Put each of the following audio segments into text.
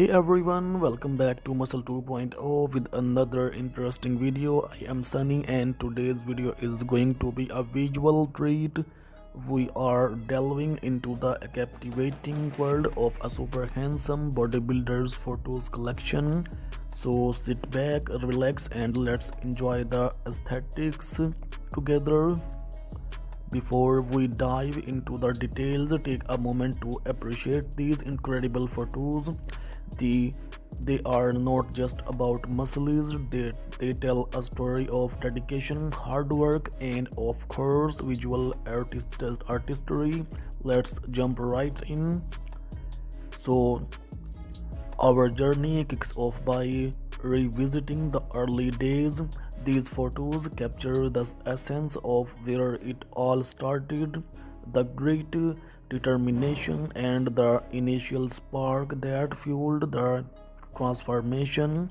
Hey everyone, welcome back to Muscle 2.0 with another interesting video. I am Sunny and today's video is going to be a visual treat. We are delving into the captivating world of a super handsome bodybuilder's photos collection. So sit back, relax and let's enjoy the aesthetics together. Before we dive into the details, take a moment to appreciate these incredible photos. They are not just about muscles, they tell a story of dedication, hard work, and of course, visual artistry. Let's jump right in. So, our journey kicks off by revisiting the early days. These photos capture the essence of where it all started, the great determination and the initial spark that fueled the transformation.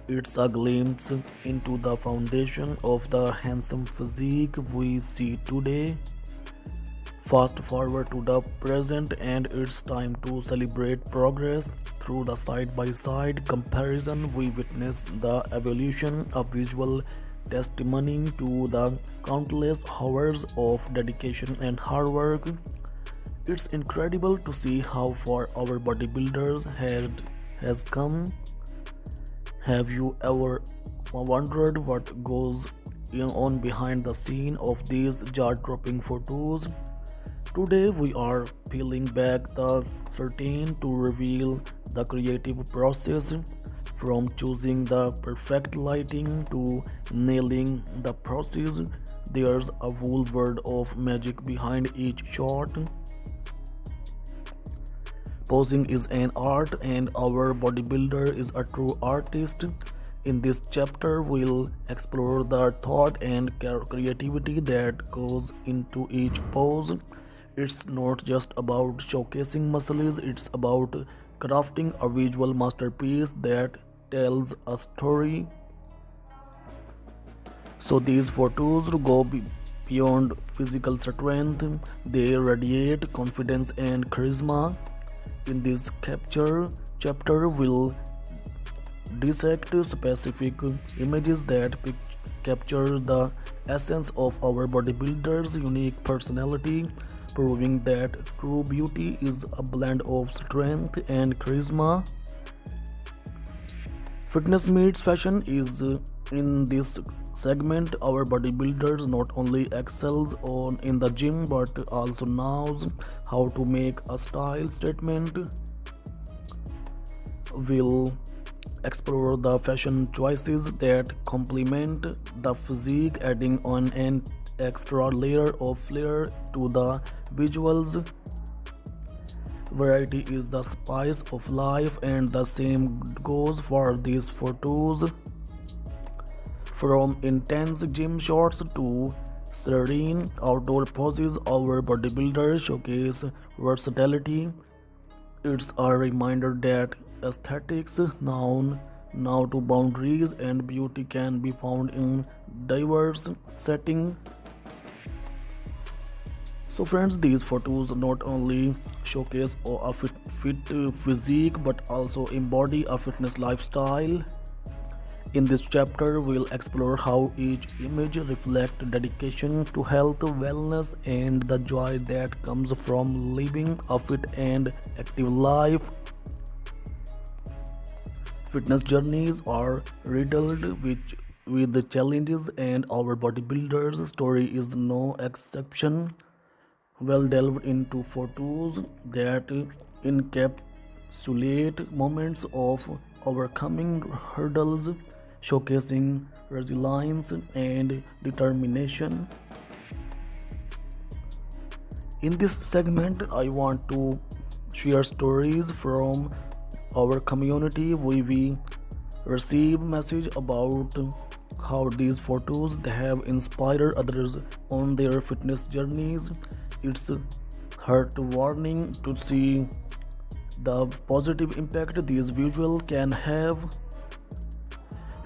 It's a glimpse into the foundation of the handsome physique we see today. Fast forward to the present, and it's time to celebrate progress. Through the side-by-side comparison, we witness the evolution of visual testimony to the countless hours of dedication and hard work. It's incredible to see how far our bodybuilders has come. Have you ever wondered what goes on behind the scene of these jaw-dropping photos? Today we are peeling back the curtain to reveal the creative process, from choosing the perfect lighting to nailing the process. There's a whole world of magic behind each shot. Posing is an art and our bodybuilder is a true artist. In this chapter, we'll explore the thought and creativity that goes into each pose. It's not just about showcasing muscles, it's about crafting a visual masterpiece that tells a story. So these photos go beyond physical strength, they radiate confidence and charisma. In this chapter we'll dissect specific images that capture the essence of our bodybuilder's unique personality, proving that true beauty is a blend of strength and charisma. Fitness meets fashion is in this segment. Our bodybuilders not only excels in the gym but also knows how to make a style statement. We'll explore the fashion choices that complement the physique, adding on an extra layer of flair to the visuals. Variety is the spice of life, and the same goes for these photos. From intense gym shots to serene outdoor poses, our bodybuilders showcase versatility. It's a reminder that aesthetics, now to boundaries, and beauty can be found in diverse settings. So friends, these photos not only showcase a fit physique but also embody a fitness lifestyle. In this chapter, we'll explore how each image reflects dedication to health, wellness, and the joy that comes from living a fit and active life. Fitness journeys are riddled with the challenges, and our bodybuilder's story is no exception. Well delved into photos that encapsulate moments of overcoming hurdles, showcasing resilience and determination. In this segment, I want to share stories from our community. We receive message about how these photos have inspired others on their fitness journeys. It's heartwarming to see the positive impact these visuals can have.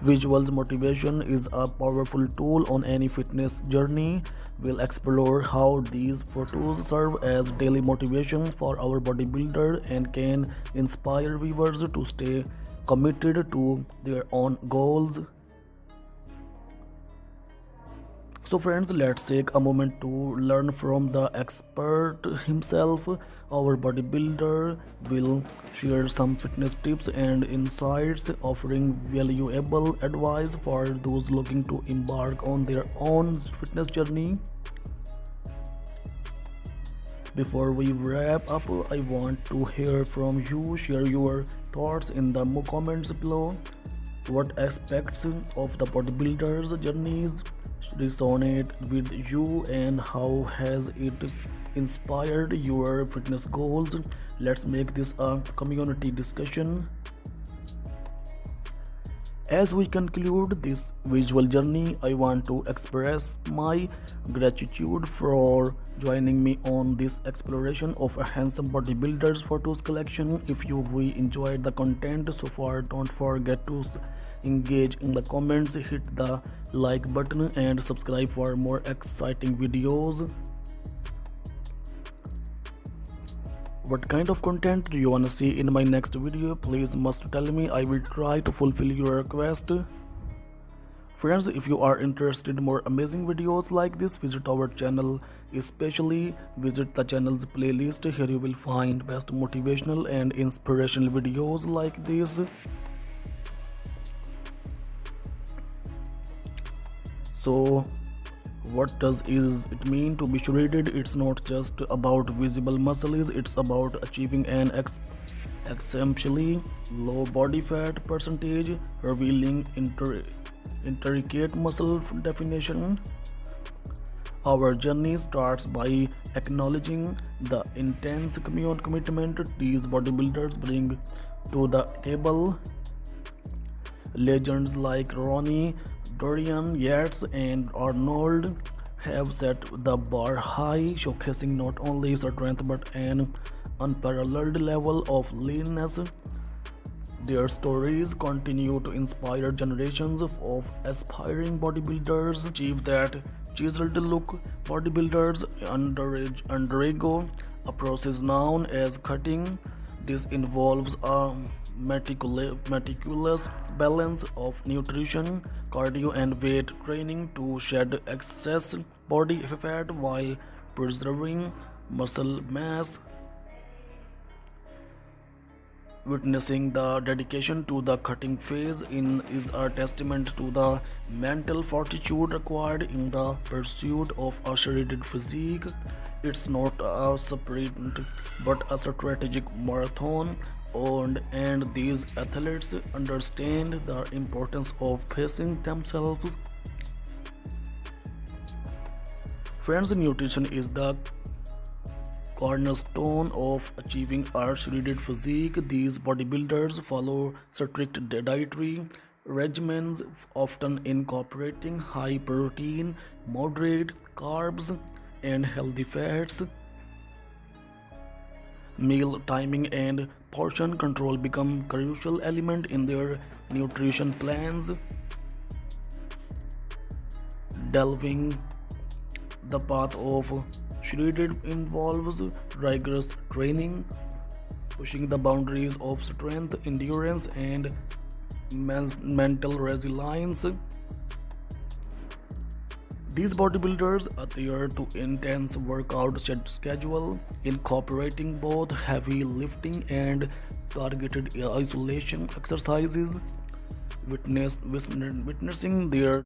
Visuals motivation is a powerful tool on any fitness journey. We'll explore how these photos serve as daily motivation for our bodybuilder and can inspire viewers to stay committed to their own goals. So friends, let's take a moment to learn from the expert himself. Our bodybuilder will share some fitness tips and insights, offering valuable advice for those looking to embark on their own fitness journey. Before we wrap up, I want to hear from you. Share your thoughts in the comments below. What aspects of the bodybuilder's journeys resonate with you and how has it inspired your fitness goals? Let's make this a community discussion. As we conclude this visual journey, I want to express my gratitude for joining me on this exploration of a handsome bodybuilder's photos collection. If you really enjoyed the content so far, don't forget to engage in the comments, hit the like button and subscribe for more exciting videos. What kind of content do you want to see in my next video? Please must tell me. I will try to fulfill your request. Friends, if you are interested in more amazing videos like this, visit our channel, especially visit the channel's playlist. Here you will find best motivational and inspirational videos like this. So what does it mean to be shredded? It's not just about visible muscles, it's about achieving an exceptionally low body fat percentage, revealing intricate muscle definition. Our journey starts by acknowledging the intense commitment these bodybuilders bring to the table. Legends like Ronnie, Dorian Yates and Arnold have set the bar high, showcasing not only strength but an unparalleled level of leanness. Their stories continue to inspire generations of aspiring bodybuilders achieve that chiseled look. Bodybuilders undergo a process known as cutting. This involves a meticulous balance of nutrition, cardio and weight training to shed excess body fat while preserving muscle mass. Witnessing the dedication to the cutting phase is a testament to the mental fortitude required in the pursuit of a shredded physique. It's not a sprint but a strategic marathon, and these athletes understand the importance of pacing themselves. Friends, nutrition is the cornerstone of achieving a shredded physique. These bodybuilders follow strict dietary regimens, often incorporating high protein, moderate carbs, and healthy fats. Meal timing and portion control become crucial element in their nutrition plans. Delving the path of shredded involves rigorous training, pushing the boundaries of strength, endurance, and mental resilience. These bodybuilders adhere to intense workout schedule, incorporating both heavy lifting and targeted isolation exercises. Witnessing their